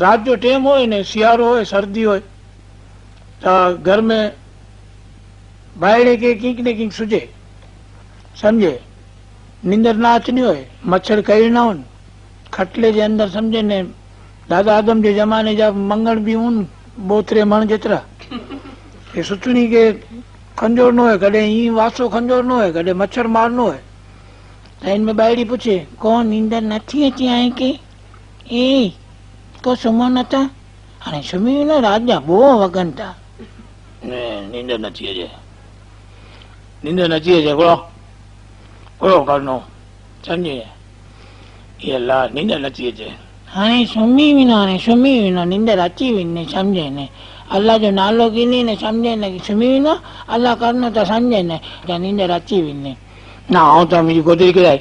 रात जो टेम हो ने सियारो हो सर्दी हो तो घर में बायड़े के कीक ने कीक सुजे समझे नींदर ना अचनी हो मच्छर कई ना हो खटले जे अंदर समझे ने दादा आदम जे जमाने जा मंगल भी उन बोतरे मण जेतरा ये सुतनी के खंजोर नो है कदे ई वासो खंजोर नो है कदे मच्छर मार नो है इनमें बायड़ी पूछे कौन नींदर नथी अची आई के ए को सुमो नता अरे सुमी ना राजा बो वगन था नींदर नथी अचे नींदर नथी अचे कोड़ो कोड़ो करनो समझे ये ला नींदर नथी अचे हाणे सुमी विनो नींदर अची विने समझे ने अल्लाह जो नालो गिनी ने समझे ने सुमी विनो अल्लाह करनो तो समझे ने नींदर अची विने ना आऊं तो मुझी गोदरी किराई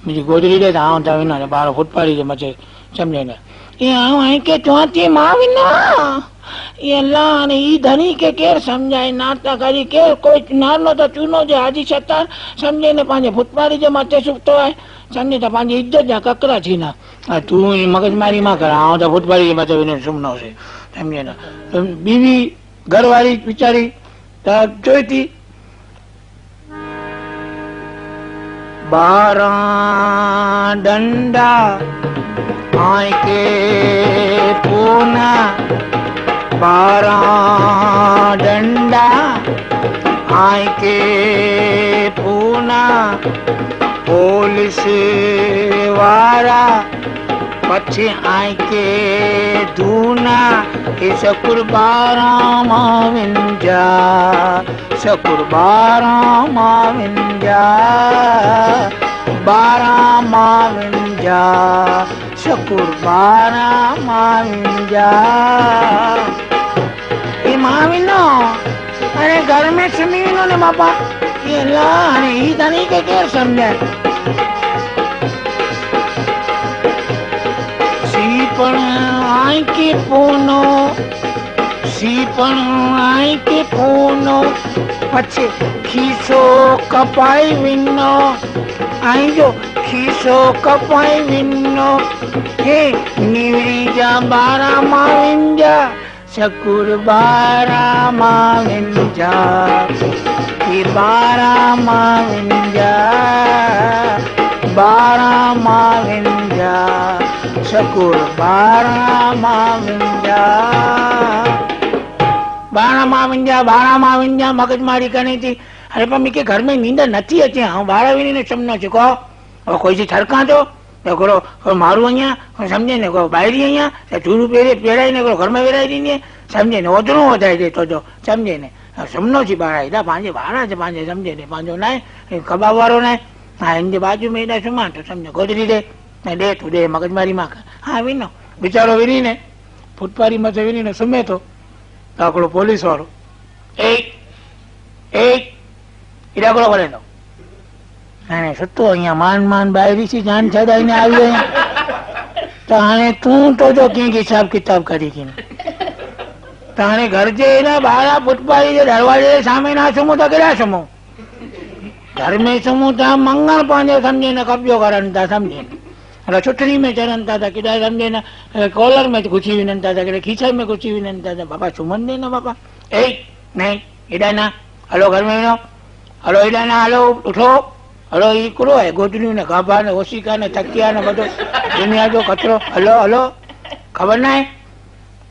मुझी गोदरी दे आऊं तो विनो ने 12 फुट पाड़ी जे मचे समझे ने ये आऊं आई के चौथी मां विनो ये अल्लाह ने ई धनी के केर समझाए नाता करी के कोई नानो तो चूनो जे हाजी सत्तार समझे ने पांजे फुटपाड़ी जे मथे सुतो है समझे तो पांजी इज्जत जा ककरा थी ना तू मगज मारी मां कर आऊं तो फुटपाड़ी जे मथे विने सुमनो से समझे ना बीवी घर वाली बिचारी तो जोई थी 12 डंडा आय के पूना 12 डंडा आय के पूना पुलिस वारा पछे आय के दूना के सकुर 12 माविंजा सकुर 12 माविंजा 12 माविंजा सकुर 12 माविंजा ये माविनो अरे घर में सुमी विनो ने बापा ये ला अरे ही धनी के केर समझे सीपण आय के पूनो सीपण आय के पूनो पछे खीसो कपाई विनो आई जो खीसो कपाई विनो हे निवरी जा 12 माविंजा सकुर 12 माविंजा ये 12 माविंजा 12 माविंजा सकुर 12 माविंजा 12 माविंजा मगज मारी करनी थी अरे पर मुझे घर में नींदर नथी अचे हाँ 12 विनी ने समझो चुको और कोई सी थरका तो को मारू अँ समझे ने को बाहरी अँ चूरू पेरे पेड़ाई ने घर में वेराई दी समझे ने ओतरू वधाई दे तो जो समझे ने समनो सी बारा एडा पांजे बारा से पांजे समझे ने पांजो ना कबाब वारो ना हाँ इन बाजू में एडा सुमा तो समझो गोदरी दे तू दे मगज मारी मां हाँ विनो बेचारो विनी ने फुटपारी मथे विनी ने सुमे तो आकड़ो पुलिस वालो इड़ा को करे तो हाणे सुतो अहियां मान बाहरी सी जान छड़ाई ने आवी तो हाणे तू तो जो की हिसाब किताब करी की तो हाणे घर जे ना 12 फुटपारी जे दरवाजे सामे ना सुमो तो केड़ा सुमो घर में सुमो तो मंगल पांजे समझे न कब्जो करन ता समझे अरे छुटनी में चढ़न था किड़ा समझे न कॉलर में घुसी विनन था किड़ा खीचा में घुसी विनन था बाबा सुमन दे ना बाबा नहीं इड़ा ना हलो घर में विनो हलो इड़ा ना हलो उठो हलो ये करो है गोदड़ी ने गाभा ने ओशिका ने तकिया ने बधो दुनिया जो कचरो हलो हलो खबर ना है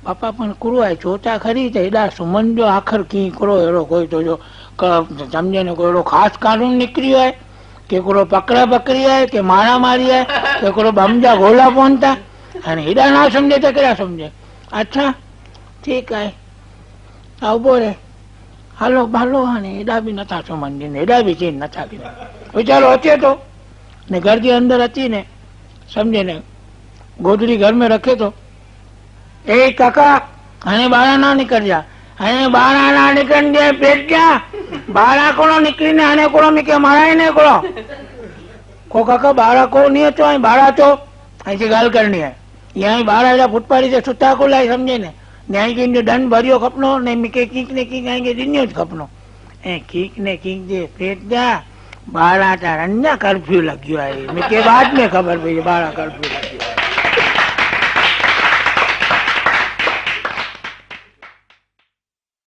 बापा पण करो है चोटा खरी तो एडा सुमन जो आखिर की करो एड़ो कोई तो जो समझे ने कोई खास कानून निकलियो है के कोई पकड़ा पकड़ी है के मारा मारी है के कोई बमजा गोला पहुंचता अरे एडा ना समझे तो क्या समझे अच्छा ठीक है आओ बोले हलो भलो हाँ एडा भी नथा समझे एडा भी चीन नथा बेचारो अचे तो ने घर के अंदर अची ने समझे ने गोदड़ी घर में रखे तो ए काका हाँ 12 ना निकल जा हाँ 12 ना निकल जाए पेट क्या 12 को निकली ने हाँ को मिके मारा ही नहीं को काका 12 को नहीं अचो 12 तो ऐसी गाल करनी है यहाँ 12 एडा फुटपारी से सुता को लाई समझे ने न्याय की दंड भरियो खपनो ने मिके कीक ने कीक आएंगे दिनियो खपनो ए कीक ने कीक जे पेट जा 12 रंजा कर्फ्यू लग गयो है मिके बाद में खबर पई 12 कर्फ्यू